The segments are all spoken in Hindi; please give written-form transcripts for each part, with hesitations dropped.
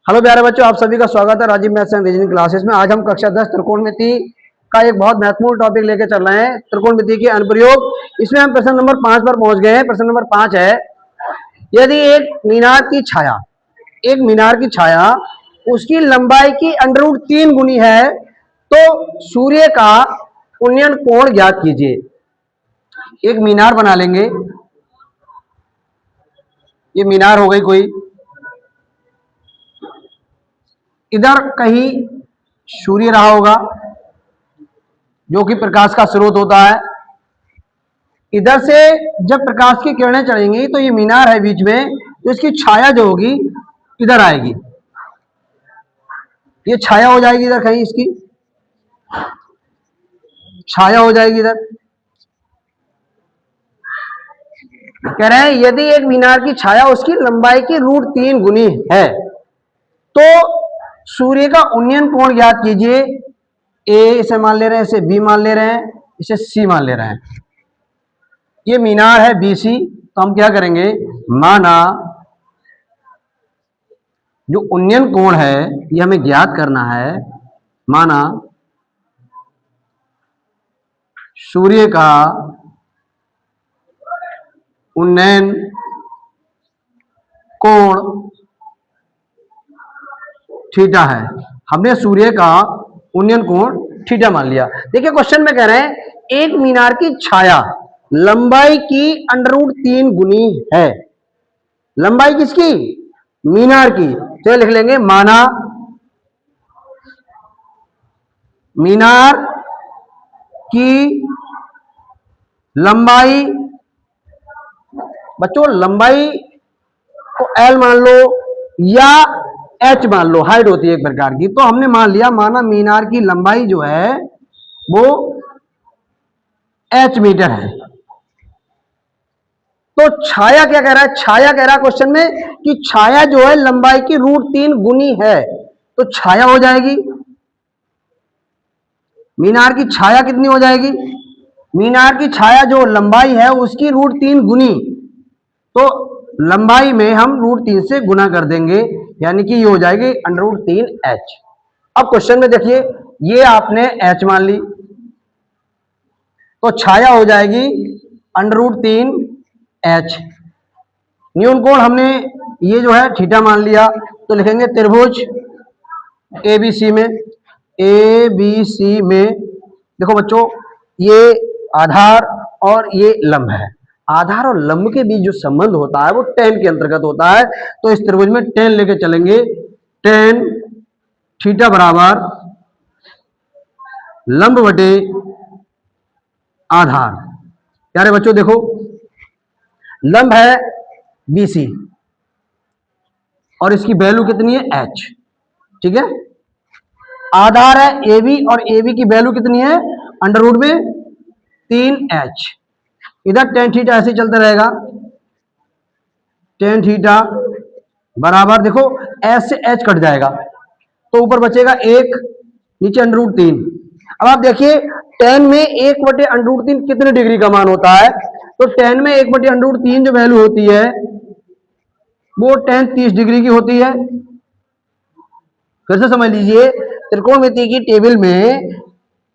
हेलो प्यारे बच्चों, आप सभी का स्वागत है Rajiv maths and reasoning classes में। आज हम कक्षा 10 त्रिकोणमिति का एक बहुत महत्वपूर्ण टॉपिक लेकर चल रहे हैं, त्रिकोणमिति के अनुप्रयोग। इसमें हम प्रश्न नंबर 5 पर पहुंच गए हैं। प्रश्न नंबर 5 है, यदि एक मीनार की छाया उसकी लंबाई की √3 गुनी है तो सूर्य का उन्नयन कोण ज्ञात कीजिए। एक मीनार बना लेंगे, ये मीनार हो गई कोई, इधर कहीं सूर्य रहा होगा जो कि प्रकाश का स्रोत होता है। इधर से जब प्रकाश की किरणें चढ़ेंगी तो ये मीनार है बीच में, तो इसकी छाया जो होगी इधर आएगी, ये छाया हो जाएगी इधर, कहीं इसकी छाया हो जाएगी इधर। कह रहे हैं यदि एक मीनार की छाया उसकी लंबाई की √3 गुनी है तो सूर्य का उन्नयन कोण ज्ञात कीजिए। ए इसे मान ले रहे हैं, इसे बी मान ले रहे हैं, इसे सी मान ले रहे हैं। ये मीनार है BC, तो हम क्या करेंगे, माना जो उन्नयन कोण है ये हमें ज्ञात करना है। माना सूर्य का उन्नयन कोण थीटा है। हमने सूर्य का उन्नयन कोण थीटा मान लिया। देखिए क्वेश्चन में कह रहे हैं एक मीनार की छाया लंबाई की √3 गुनी है। लंबाई किसकी? मीनार की। तो लिख लेंगे माना मीनार की लंबाई, बच्चों लंबाई को L मान लो या H मान लो, हाइट होती है एक प्रकार की। तो हमने मान लिया, माना मीनार की लंबाई जो है वो H मीटर है। तो छाया क्या कह रहा है? छाया कह रहा है क्वेश्चन में कि छाया जो है लंबाई की √3 गुनी है, तो छाया हो जाएगी, मीनार की छाया कितनी हो जाएगी? मीनार की छाया जो लंबाई है उसकी √3 गुनी, तो लंबाई में हम √3 से गुना कर देंगे, यानी कि ये हो जाएगी √3H। अब क्वेश्चन में देखिए, ये आपने H मान ली तो छाया हो जाएगी √3H। न्यून कोण हमने ये जो है थीटा मान लिया, तो लिखेंगे त्रिभुज ABC में देखो बच्चों, ये आधार और ये लंब है। आधार और लंब के बीच जो संबंध होता है वो tan के अंतर्गत होता है। तो इस त्रिभुज में tan लेके चलेंगे, tan थीटा बराबर लंब बटे आधार। प्यारे बच्चों देखो, लंब है BC और इसकी वैल्यू कितनी है H, ठीक है। आधार है AB और AB की वैल्यू कितनी है √3H। इधर tan थीटा ऐसे चलता रहेगा, tan थीटा बराबर देखो S से H कट जाएगा तो ऊपर बचेगा 1, नीचे √3। अब आप देखिए tan में 1/√3 कितने डिग्री का मान होता है? तो tan में 1/√3 जो वैल्यू होती है वो tan 30 डिग्री की होती है। फिर से समझ लीजिए, त्रिकोणमिति की टेबल में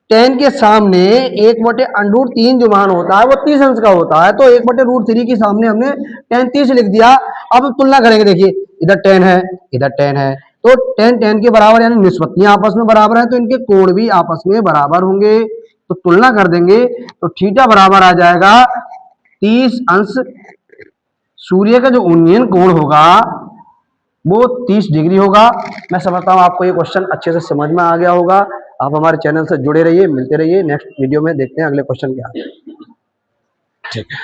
tan के सामने 1/√3 जो मान होता है वो 30 अंश का होता है, तो 1/√3 के सामने हमने tan 30 लिख दिया। अब तुलना करेंगे, देखिए इधर tan है, इधर tan है, तो tan के बराबर, यानी निष्पत्तियां आपस में बराबर है तो इनके कोण भी आपस में बराबर होंगे। तो तुलना कर देंगे तो थीटा बराबर आ जाएगा 30 अंश। सूर्य का जो उन्नयन कोण होगा वो 30 डिग्री होगा। मैं समझता हूं आपको ये क्वेश्चन अच्छे से समझ में आ गया होगा। आप हमारे चैनल से जुड़े रहिए, मिलते रहिए। नेक्स्ट वीडियो में देखते हैं अगले क्वेश्चन क्या है। ठीक है।